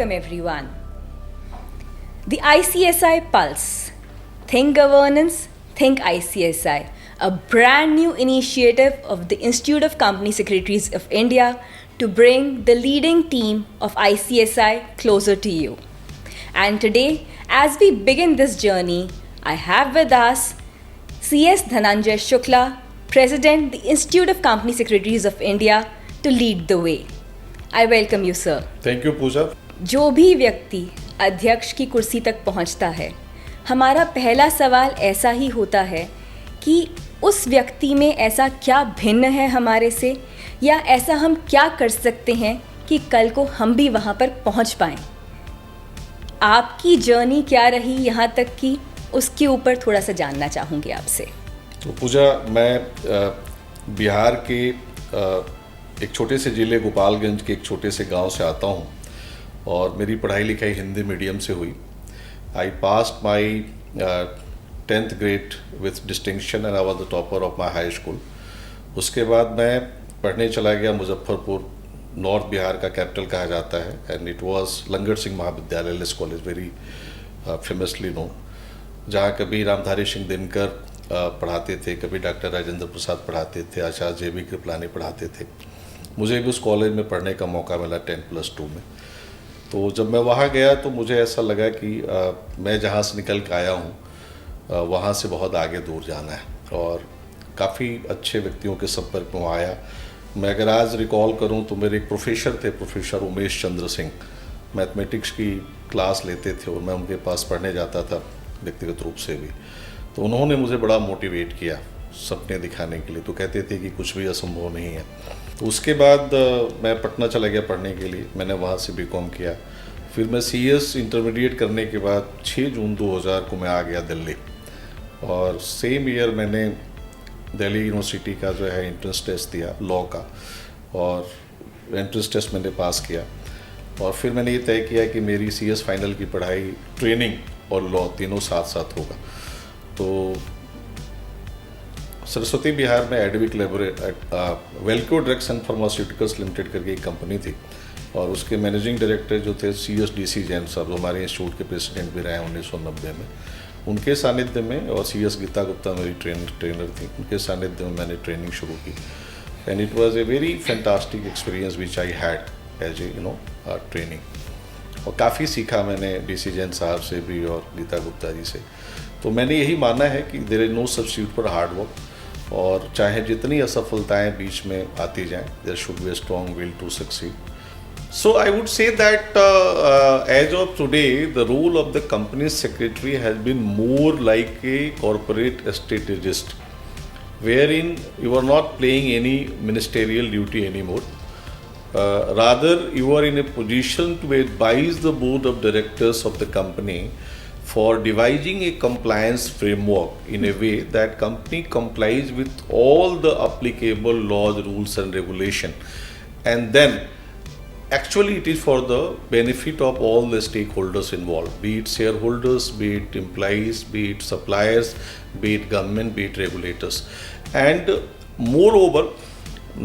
Welcome everyone. The ICSI Pulse. Think Governance, Think ICSI. A brand new initiative of the Institute of Company Secretaries of India to bring the leading team of ICSI closer to you. And today, as we begin this journey, I have with us CS Dhananjay Shukla, President, the Institute of Company Secretaries of India, to lead the way. I welcome you, sir. Thank you, Pooja. जो भी व्यक्ति अध्यक्ष की कुर्सी तक पहुंचता है, हमारा पहला सवाल ऐसा ही होता है कि उस व्यक्ति में ऐसा क्या भिन्न है हमारे से, या ऐसा हम क्या कर सकते हैं कि कल को हम भी वहां पर पहुंच पाएं। आपकी जर्नी क्या रही यहाँ तक की, उसके ऊपर थोड़ा सा जानना चाहूँगी आपसे। तो पूजा, मैं बिहार के एक छोटे से ज़िले गोपालगंज के एक छोटे से गांव से आता हूं और मेरी पढ़ाई लिखाई हिंदी मीडियम से हुई। I passed my 10th grade with distinction and I was the topper of my high school. उसके बाद मैं पढ़ने चला गया मुजफ्फरपुर, नॉर्थ बिहार का कैपिटल कहा जाता है, एंड इट वाज लंगर सिंह महाविद्यालय less college, very famously known, जहाँ कभी रामधारी सिंह दिनकर पढ़ाते थे, कभी डॉक्टर राजेंद्र प्रसाद पढ़ाते थे, आचार्य जे.बी. कृपलानी पढ़ाते थे। मुझे भी उस कॉलेज में पढ़ने का मौका मिला 10+2 में। तो जब मैं वहाँ गया तो मुझे ऐसा लगा कि मैं जहाँ से निकल के आया हूँ वहाँ से बहुत आगे दूर जाना है, और काफ़ी अच्छे व्यक्तियों के संपर्क में आया। मैं अगर आज रिकॉल करूँ तो मेरे एक प्रोफेसर थे, प्रोफेसर उमेश चंद्र सिंह, मैथमेटिक्स की क्लास लेते थे और मैं उनके पास पढ़ने जाता था व्यक्तिगत रूप से भी। तो उन्होंने मुझे बड़ा मोटिवेट किया सपने दिखाने के लिए, तो कहते थे कि कुछ भी असंभव नहीं है। तो उसके बाद मैं पटना चला गया पढ़ने के लिए। मैंने वहाँ से बीकॉम किया। फिर मैं CS इंटरमीडिएट करने के बाद 6 जून 2000 को मैं आ गया दिल्ली, और सेम ईयर मैंने दिल्ली यूनिवर्सिटी का जो है एंट्रेंस टेस्ट दिया लॉ का, और एंट्रेंस टेस्ट मैंने पास किया। और फिर मैंने ये तय किया कि मेरी CS फाइनल की पढ़ाई, ट्रेनिंग और लॉ तीनों साथ साथ होगा। तो सरस्वती बिहार में Edwick Welco drugs and pharmaceuticals limited करके एक कंपनी थी, और उसके मैनेजिंग डायरेक्टर जो थे CS DC जैन साहब, जो हमारे इंस्टीट्यूट के प्रेसिडेंट भी रहे 1990 में, उनके सानिध्य में, और CS गीता गुप्ता मेरी ट्रेनर थी, उनके सानिध्य में मैंने ट्रेनिंग शुरू की। And it was a very fantastic experience which I had as a training, और काफ़ी सीखा मैंने DC जैन साहब से भी और गीता गुप्ता जी से। तो मैंने यही माना है कि there is no substitute for hard work, और चाहे जितनी असफलताएं बीच में आती जाएं, there should be a strong will to succeed. So I would say that as of today, the role of the company secretary has been more like a corporate strategist, wherein you are not playing any ministerial duty anymore. Rather, you are in a position to advise the board of directors of the company for devising a compliance framework in a way that company complies with all the applicable laws, rules and regulation. And then actually it is for the benefit of all the stakeholders involved, be it shareholders, be it employees, be it suppliers, be it government, be it regulators. And moreover,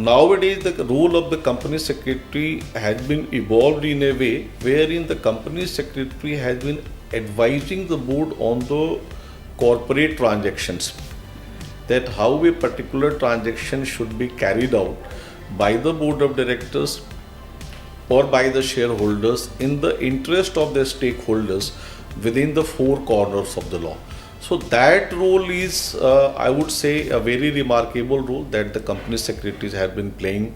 nowadays the role of the company secretary has been evolved in a way wherein the company secretary has been advising the board on the corporate transactions, that how a particular transaction should be carried out by the board of directors or by the shareholders in the interest of the stakeholders within the four corners of the law. So that role is, I would say, a very remarkable role that the company secretaries have been playing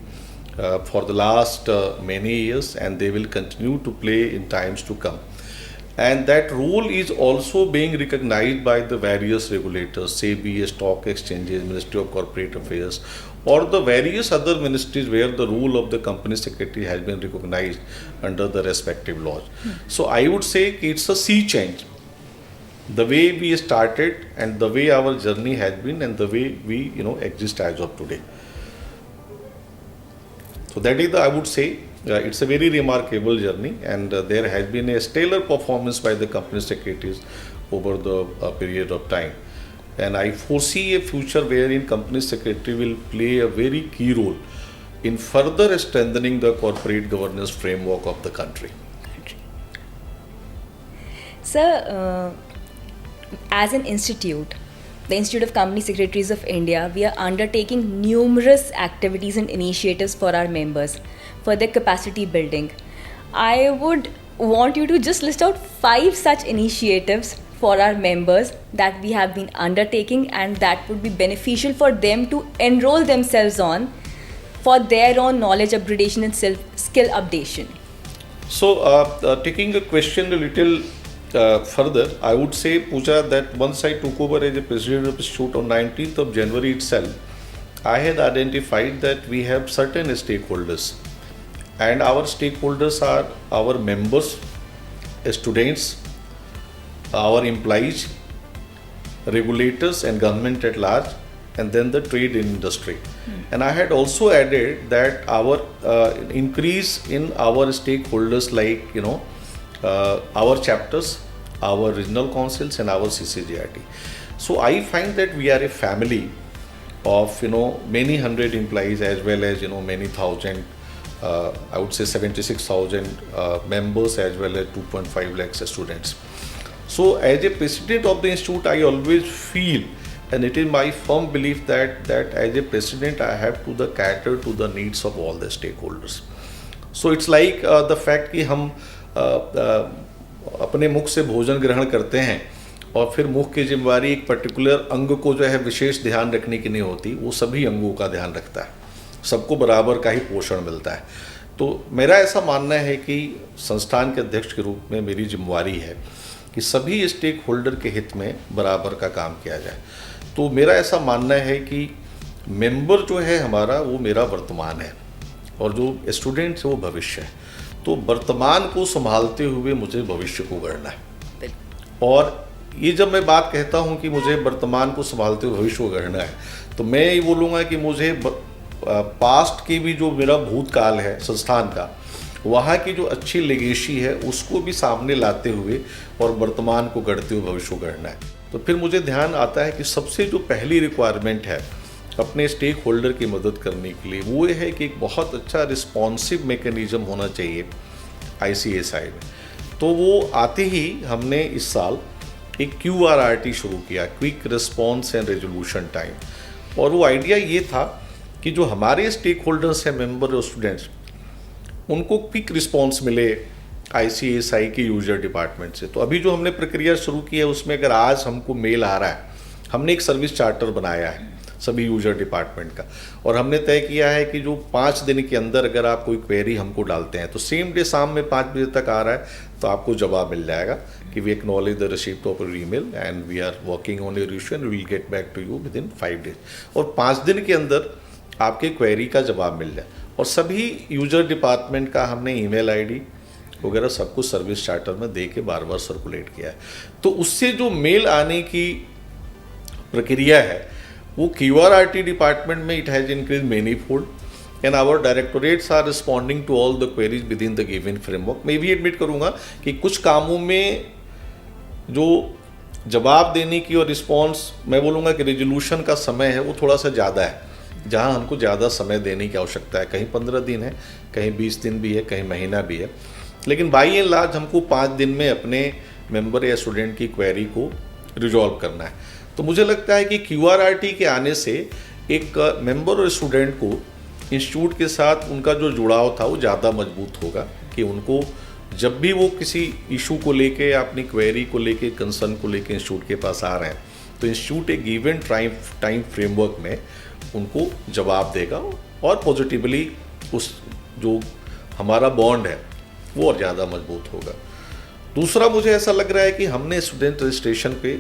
for the last many years, and they will continue to play in times to come. And that role is also being recognized by the various regulators, SEBI, stock exchanges, Ministry of Corporate Affairs, or the various other ministries where the role of the company secretary has been recognized under the respective laws. So I would say it's a sea change. The way we started and the way our journey has been and the way we exist as of today. So that is I would say it's a very remarkable journey, and there has been a stellar performance by the company secretaries over the period of time. And I foresee a future wherein company secretary will play a very key role in further strengthening the corporate governance framework of the country. Sir, as an institute, the Institute of Company Secretaries of India, we are undertaking numerous activities and initiatives for our members for their capacity building. I would want you to just list out 5 such initiatives for our members that we have been undertaking and that would be beneficial for them to enroll themselves on for their own knowledge upgradation and skill updation. So, taking a question a little further, I would say, Pooja, that once I took over as a president of the institute on 19th of January itself, I had identified that we have certain stakeholders, and our stakeholders are our members, students, our employees, regulators, and government at large, and then the trade industry. And I had also added that our increase in our stakeholders, like our chapters, our regional councils, and our CCGRT. So I find that we are a family of many hundred employees as well as many thousand. I would say 76,000 members as well as 2.5 lakhs students. So as a president of the institute, I always feel, and it is my firm belief that as a president I have to cater to the needs of all the stakeholders. So it's like the fact कि हम अपने मुख से भोजन ग्रहण करते हैं और फिर मुख की जिम्मेवारी एक पर्टिकुलर अंग को जो है विशेष ध्यान रखने की नहीं होती, वो सभी अंगों का ध्यान रखता है, सबको बराबर का ही पोषण मिलता है. तो मेरा ऐसा मानना है कि संस्थान के अध्यक्ष के रूप में मेरी जिम्मेवारी है कि सभी स्टेक होल्डर के हित में बराबर का काम किया जाए. तो मेरा ऐसा मानना है कि मेंबर जो है हमारा वो मेरा वर्तमान है और जो स्टूडेंट्स है वो भविष्य है. तो वर्तमान को संभालते हुए मुझे भविष्य को गढ़ना है. और ये जब मैं बात कहता हूँ कि मुझे वर्तमान को संभालते हुए भविष्य को गढ़ना है, तो मैं ये बोलूँगा कि मुझे पास्ट की भी जो मेरा भूतकाल है संस्थान का, वहाँ की जो अच्छी लेगेसी है उसको भी सामने लाते हुए और वर्तमान को गढ़ते हुए भविष्य को गढ़ना है. तो फिर मुझे ध्यान आता है कि सबसे जो पहली रिक्वायरमेंट है अपने स्टेक होल्डर की मदद करने के लिए, वो ये है कि एक बहुत अच्छा रिस्पॉन्सिव मैकेनिज्म होना चाहिए ICSI में. तो वो आते ही हमने इस साल एक QRRT शुरू किया, quick response and resolution time. और वो आइडिया ये था कि जो हमारे स्टेक होल्डर्स हैं, मेंबर और स्टूडेंट्स, उनको क्विक रिस्पॉन्स मिले ICSI के यूजर डिपार्टमेंट से. तो अभी जो हमने प्रक्रिया शुरू की है उसमें अगर आज हमको मेल आ रहा है, हमने एक सर्विस चार्टर बनाया है सभी यूजर डिपार्टमेंट का, और हमने तय किया है कि जो 5 दिन के अंदर अगर आप कोई क्वेरी हमको डालते हैं तो सेम डे शाम में 5 बजे तक आ रहा है तो आपको जवाब मिल जाएगा कि we acknowledge the receipt of your email and we are working on your issue and we will get back to you within 5 days. और 5 दिन के अंदर आपके क्वेरी का जवाब मिल जाए. और सभी यूजर डिपार्टमेंट का हमने ईमेल आईडी वगैरह सब कुछ सर्विस चार्टर में दे के बार बार सर्कुलेट किया है. तो उससे जो मेल आने की प्रक्रिया है वो QRRT डिपार्टमेंट में it has increase many fold and our directorates are responding to all the queries within the given framework. मैं भी एडमिट करूँगा कि कुछ कामों में जो जवाब देने की और रिस्पॉन्स, मैं बोलूँगा कि रेजोल्यूशन का समय है वो थोड़ा सा ज़्यादा है, जहाँ हमको ज़्यादा समय देने की आवश्यकता है. कहीं 15 दिन है, कहीं 20 दिन भी है, कहीं महीना भी है. लेकिन बाई एंड लार्ज हमको 5 दिन में अपने मेंबर या स्टूडेंट की क्वेरी को रिजॉल्व करना है. तो मुझे लगता है कि QRRT के आने से एक मेंबर और स्टूडेंट को इंस्टीट्यूट के साथ उनका जो जुड़ाव था वो ज़्यादा मजबूत होगा कि उनको जब भी वो किसी इशू को लेके या अपनी क्वेरी को लेके, कंसर्न को लेके इंस्टीट्यूट के पास आ रहे हैं तो इंस्टीट्यूट एक गिवन टाइम फ्रेमवर्क में उनको जवाब देगा और पॉजिटिवली उस जो हमारा बॉन्ड है वो और ज़्यादा मजबूत होगा. दूसरा, मुझे ऐसा लग रहा है कि हमने स्टूडेंट रजिस्ट्रेशन पे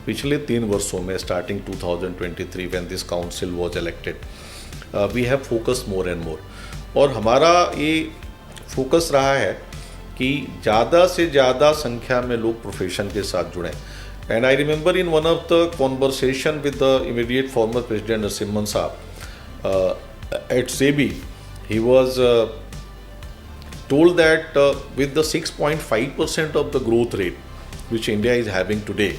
पिछले 3 वर्षों में starting 2023 when this council was elected we have focus more and more. और हमारा ये फोकस रहा है कि ज़्यादा से ज़्यादा संख्या में लोग प्रोफेशन के साथ जुड़ें. And I remember in one of the conversation with the immediate former president Narasimhan साहब eight SEBI, he was told that with the 6.5% of the growth rate which India is having today,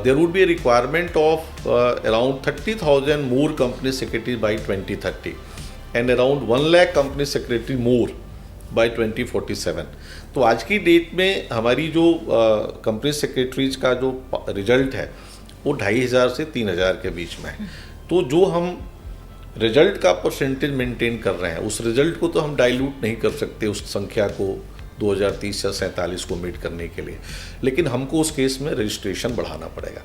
there would be a requirement of around 30,000 more company secretaries by 2030 and around 1 lakh company secretary more by 2047। तो आज की date में हमारी जो company secretaries का जो result है वो 2500 से 3000 के बीच में है। तो जो हम रिजल्ट का परसेंटेज मेंटेन कर रहे हैं, उस रिजल्ट को तो हम डाइल्यूट नहीं कर सकते उस संख्या को 2030 या 47 को मीट करने के लिए, लेकिन हमको उस केस में रजिस्ट्रेशन बढ़ाना पड़ेगा।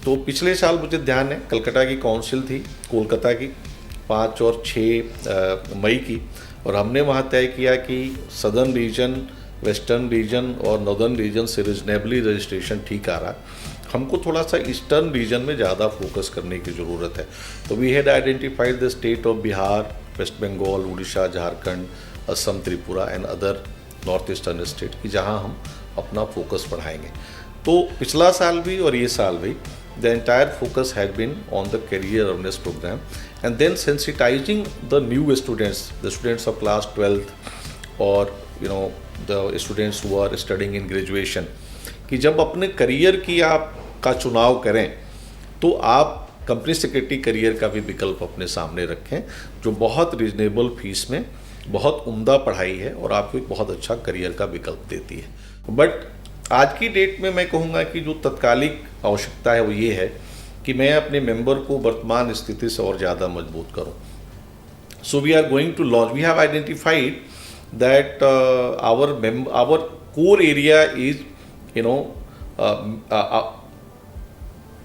तो पिछले साल मुझे ध्यान है कलकत्ता की काउंसिल थी, कोलकाता की 5 और 6 मई की, और हमने वहाँ तय किया कि सदर्न रीजन, वेस्टर्न रीजन और नॉर्दर्न रीजन से रीजनेबली रजिस्ट्रेशन ठीक आ रहा, हमको थोड़ा सा ईस्टर्न रीजन में ज़्यादा फोकस करने की ज़रूरत है। तो we had identified the state of Bihar, West Bengal, Orissa, Jharkhand, Assam, Tripura and other north eastern state की जहाँ हम अपना फोकस बढ़ाएंगे। तो पिछला साल भी और ये साल भी the entire focus had been on the career awareness program and then sensitizing the new students, the students of class 12th or the students who are studying in graduation, कि जब अपने करियर की आप का चुनाव करें तो आप कंपनी सेक्रेटरी करियर का भी विकल्प अपने सामने रखें, जो बहुत रीजनेबल फीस में बहुत उम्दा पढ़ाई है और आपको एक बहुत अच्छा करियर का विकल्प देती है। बट आज की डेट में मैं कहूँगा कि जो तत्कालिक आवश्यकता है वो ये है कि मैं अपने मेंबर को वर्तमान स्थिति से और ज़्यादा मजबूत करूँ। So we are going to launch, we have identified that our core area is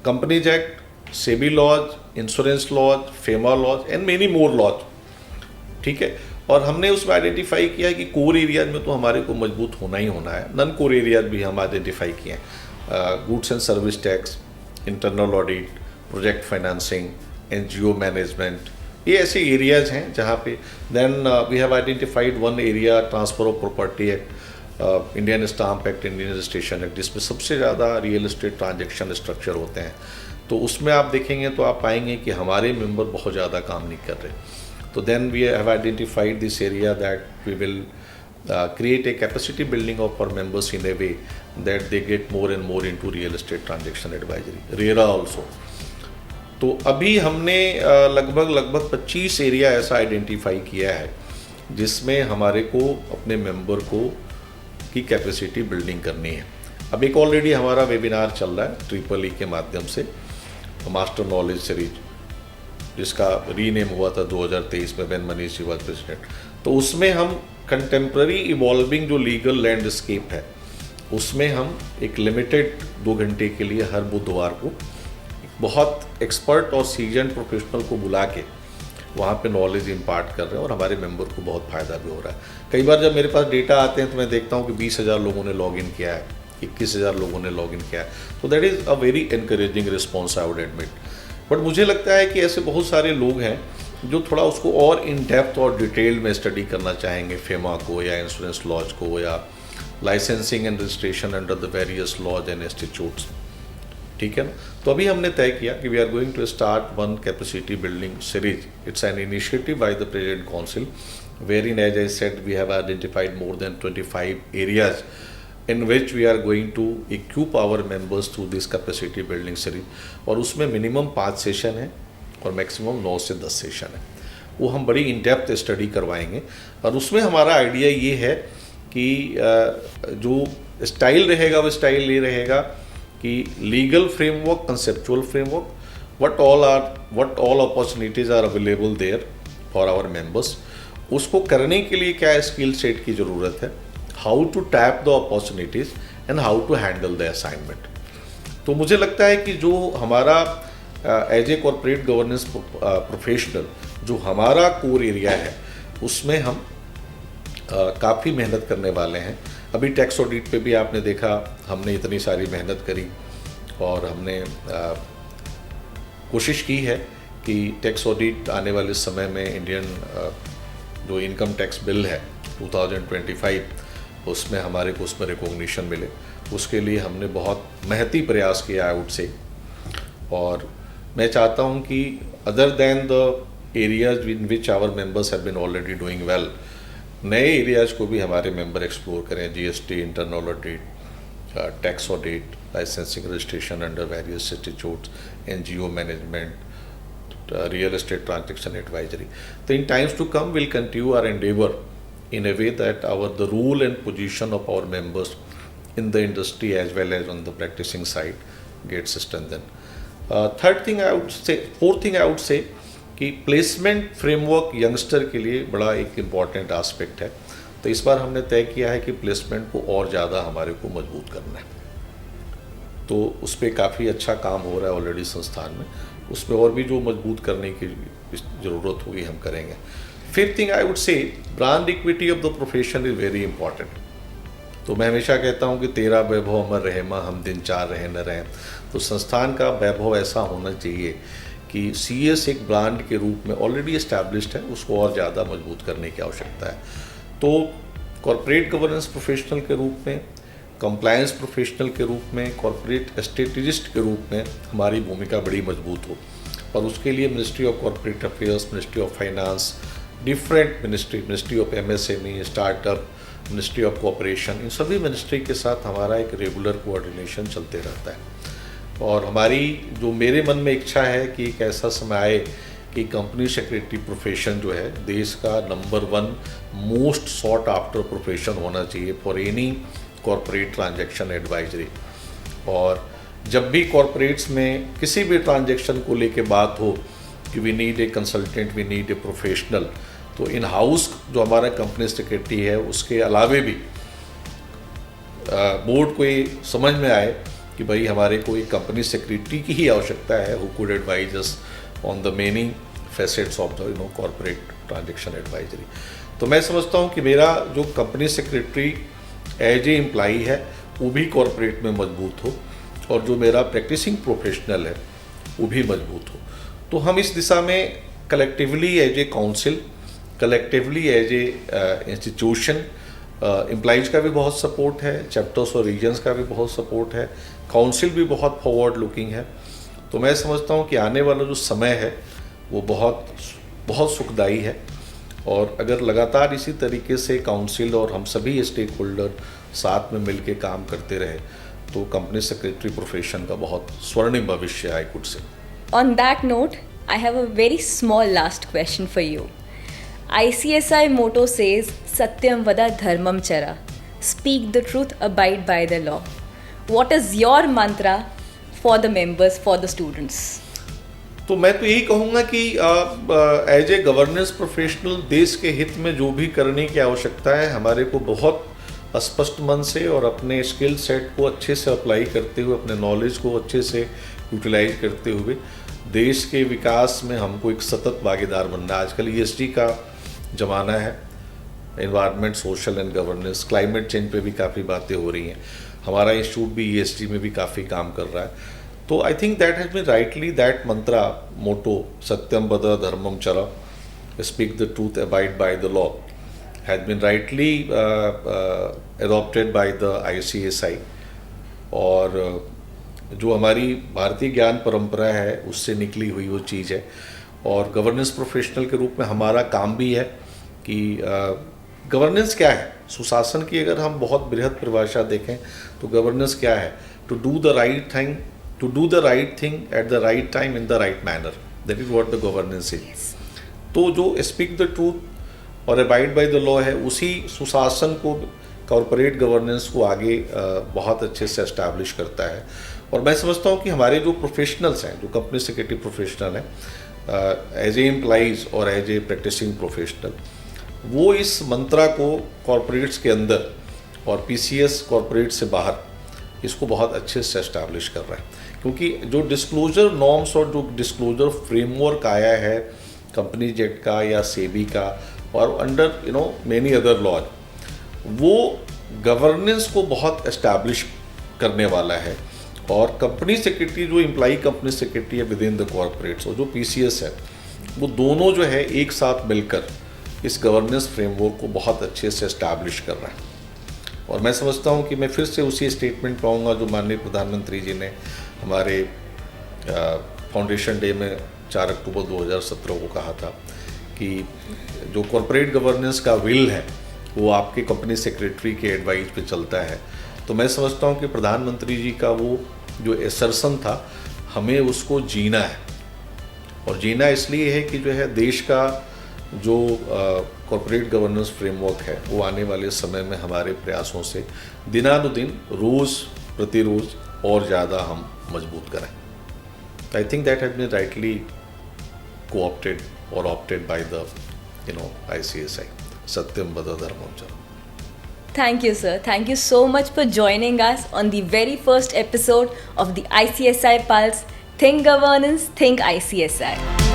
companies act, SEBI laws, insurance laws, FEMA laws and many more laws, ठीक है। और हमने उसमें आइडेंटिफाई किया कि कोर एरियाज में तो हमारे को मजबूत होना ही होना है, नन कोर एरियाज भी हम आइडेंटिफाई किए हैं, goods and service tax, internal audit, project financing, NGO management, ये ऐसे एरियाज हैं जहाँ पे then we have identified one area transfer of property act, Indian stamp act, Indian registration act, जिसमें सबसे ज़्यादा रियल एस्टेट ट्रांजेक्शन स्ट्रक्चर होते हैं। तो उसमें आप देखेंगे तो आप पाएंगे कि हमारे मेंबर बहुत ज़्यादा काम नहीं कर रहे। So then we have identified this area that we will create a capacity building of our members in a way that they get more and more into real estate transaction advisory, RERA also. तो अभी हमने लगभग 25 area ऐसा identify किया है जिसमें हमारे को अपने मेंबर को की कैपेसिटी बिल्डिंग करनी है। अब एक ऑलरेडी हमारा वेबिनार चल रहा है ट्रिपल ई के माध्यम से, मास्टर नॉलेज सीरीज, जिसका रीनेम हुआ था 2023 में when Manish ji was president. तो उसमें हम कंटेम्प्ररी इवॉल्विंग जो लीगल लैंडस्केप है उसमें हम एक लिमिटेड 2 घंटे के लिए हर बुधवार को बहुत एक्सपर्ट और सीजन प्रोफेशनल को बुला के वहाँ पे नॉलेज इम्पार्ट कर रहे हैं और हमारे मेंबर को बहुत फ़ायदा भी हो रहा है। कई बार जब मेरे पास डेटा आते हैं तो मैं देखता हूँ कि 20,000 लोगों ने लॉग इन किया है, 21,000 लोगों ने लॉग इन किया है। तो that is a very encouraging response, I would admit. But मुझे लगता है कि ऐसे बहुत सारे लोग हैं जो थोड़ा उसको और इन डेप्थ और डिटेल में स्टडी करना चाहेंगे, फेमा को या इंश्योरेंस लॉज को या licensing and registration under the various laws and institutes, ठीक है ना। तो अभी हमने तय किया कि we are going to start one capacity building series. It's an initiative by the president council wherein, as I said, we have identified more than 25 areas in which we are going to equip our members through this capacity building series। और उसमें minimum 5 session है और maximum 9 से 10 session है, वो हम बड़ी in depth study करवाएंगे। और उसमें हमारा आइडिया ये है कि जो स्टाइल रहेगा वो स्टाइल ये रहेगा कि legal framework, conceptual framework, what all opportunities are available there for our members, उसको करने के लिए क्या स्किल सेट की ज़रूरत है, how to tap the opportunities and how to handle the assignment. तो मुझे लगता है कि जो हमारा as a corporate governance professional जो हमारा कोर एरिया है उसमें हम काफ़ी मेहनत करने वाले हैं। अभी टैक्स ऑडिट पे भी आपने देखा हमने इतनी सारी मेहनत करी और हमने कोशिश की है कि टैक्स ऑडिट आने वाले समय में इंडियन जो इनकम टैक्स बिल है 2025 उसमें हमारे को उसमें रिकॉग्निशन मिले। उसके लिए हमने बहुत मेहनती प्रयास किया, आई वुड से। और मैं चाहता हूं कि other than the areas in which our members have been already doing well, नए एरियाज को भी हमारे मेंबर एक्सप्लोर करें। GST, internal audit, tax audit, licensing registration under various institutes, NGO management, real estate transaction advisory. So in times to come we'll continue our endeavor in a way that the role and position of our members in the industry as well as on the practicing side gets strengthened. Fourth thing I would say कि placement framework youngster के लिए बड़ा एक important aspect है। तो इस बार हमने तय किया है कि प्लेसमेंट को और ज़्यादा हमारे को मजबूत करना है, तो उस पर काफ़ी अच्छा काम हो रहा है ऑलरेडी संस्थान में। उसमें और भी जो मजबूत करने की ज़रूरत होगी हम करेंगे। Fifth thing I would say, brand equity of the profession is very important. तो मैं हमेशा कहता हूँ कि तेरा वैभव अमर रहे माँ, हम दिन चार रहे न रहें। तो संस्थान का वैभव ऐसा होना चाहिए कि सीएस एक ब्रांड के रूप में ऑलरेडी इस्टेब्लिश्ड है, उसको और ज़्यादा मजबूत करने की आवश्यकता है। तो कॉरपोरेट गवर्नेंस प्रोफेशनल के रूप में, कंप्लायंस प्रोफेशनल के रूप में, कॉरपोरेट स्ट्रेटेजिस्ट के रूप में हमारी भूमिका बड़ी मजबूत हो। और उसके लिए ministry of corporate affairs, ministry of finance, different ministry of MSME, startup, ministry of cooperation, इन सभी मिनिस्ट्री के साथ हमारा एक रेगुलर कोऑर्डिनेशन चलते रहता है। और हमारी जो मेरे मन में इच्छा है कि एक ऐसा समय आए कि कंपनी सेक्रेटरी प्रोफेशन जो है देश का number 1 most sought after profession होना चाहिए for any corporate transaction advisory. और जब भी कॉरपोरेट्स में किसी भी ट्रांजैक्शन को लेके बात हो कि we need a consultant, we need a professional, तो इन हाउस जो हमारा कंपनी सेक्रेटरी है उसके अलावे भी बोर्ड को ये समझ में आए कि भाई हमारे को एक कंपनी सेक्रेटरी की ही आवश्यकता है who could advise us on the many facets of the corporate transaction advisory. तो मैं समझता हूँ कि मेरा जो company secretary as a employee है वो भी कॉर्पोरेट में मजबूत हो, और जो मेरा प्रैक्टिसिंग प्रोफेशनल है वो भी मजबूत हो। तो हम इस दिशा में collectively as a council, collectively as a institution, employees का भी बहुत सपोर्ट है, चैप्टर्स और रीजन्स का भी बहुत सपोर्ट है, काउंसिल भी बहुत फॉरवर्ड लुकिंग है। तो मैं समझता हूँ कि आने वाला जो समय है वो बहुत बहुत सुखदायी है। और अगर लगातार इसी तरीके से काउंसिल और हम सभी स्टेक होल्डर साथ में मिलके काम करते रहे तो कंपनी सेक्रेटरी प्रोफेशन का बहुत स्वर्णिम भविष्य I could say. On that note, I have a very small last question for you. ICSI motto says, Satyam Vada Dharmam Chara. Speak the truth, abide by the law. What is your mantra for the members, for the students? तो मैं तो यही कहूँगा कि as a governance professional देश के हित में जो भी करने की आवश्यकता है हमारे को बहुत स्पष्ट मन से और अपने स्किल सेट को अच्छे से अप्लाई करते हुए, अपने नॉलेज को अच्छे से यूटिलाइज करते हुए देश के विकास में हमको एक सतत भागीदार बनना है। आजकल ESG का ज़माना है, environment, social and governance, climate change पे भी काफ़ी बातें हो रही हैं। हमारा इंस्टीट्यूट भी ESG में भी काफ़ी काम कर रहा है। तो I think that has been rightly that mantra, motto सत्यम वद धर्मम चरा, speak the truth, abide by the law, has been rightly adopted by the ICSI। और जो हमारी भारतीय ज्ञान परंपरा है उससे निकली हुई वो चीज़ है। और गवर्नेंस प्रोफेशनल के रूप में हमारा काम भी है कि गवर्नेंस क्या है, सुशासन की अगर हम बहुत बृहद परिभाषा देखें तो गवर्नेंस क्या है, to do the right thing at the right time in the right manner, that is what the governance is. तो जो स्पीक द ट्रूथ और अबाइड बाय द लॉ है उसी सुशासन को, कॉरपोरेट गवर्नेंस को आगे बहुत अच्छे से एस्टैब्लिश करता है। और मैं समझता हूँ कि हमारे जो प्रोफेशनल्स हैं, जो कंपनी सेक्रेटरी प्रोफेशनल हैं, एज ए एम्प्लॉइज़ और एज ए प्रैक्टिसिंग प्रोफेशनल, वो इस मंत्रा को कॉरपोरेट्स के अंदर और PCS कॉरपोरेट से बाहर इसको बहुत अच्छे से एस्टैब्लिश कर रहा है। क्योंकि जो डिस्क्लोजर नॉर्म्स और जो डिस्क्लोजर फ्रेमवर्क आया है कंपनी जेट का या सेबी का और अंडर मेनी अदर लॉज, वो गवर्नेंस को बहुत एस्टैब्लिश करने वाला है। और कंपनी सेक्रेटरी जो एम्प्लॉई कंपनी सेक्रेटरी है विद इन द कॉरपोरेट्स और जो PCS है, वो दोनों जो है एक साथ मिलकर इस गवर्नेंस फ्रेमवर्क को बहुत अच्छे से एस्टैब्लिश कर रहा है। और मैं समझता हूँ कि मैं फिर से उसी स्टेटमेंट पाऊँगा जो माननीय प्रधानमंत्री जी ने हमारे फाउंडेशन डे में 4 अक्टूबर 2017 को कहा था कि जो कॉरपोरेट गवर्नेंस का विल है वो आपके कंपनी सेक्रेटरी के एडवाइस पे चलता है। तो मैं समझता हूँ कि प्रधानमंत्री जी का वो जो एसर्शन था, हमें उसको जीना है। और जीना इसलिए है कि जो है देश का जो कॉर्पोरेट गवर्नेंस फ्रेमवर्क है वो आने वाले समय में हमारे प्रयासों से दिनानुदिन रोज़ प्रतिरोज़ और ज़्यादा हम मजबूत करें. I think that has been rightly co-opted or opted by the ICSI. Satyam Bada Dharmam Charam. Thank you, sir. Thank you so much for joining us on the very first episode of the ICSI Pulse. Think Governance, Think ICSI.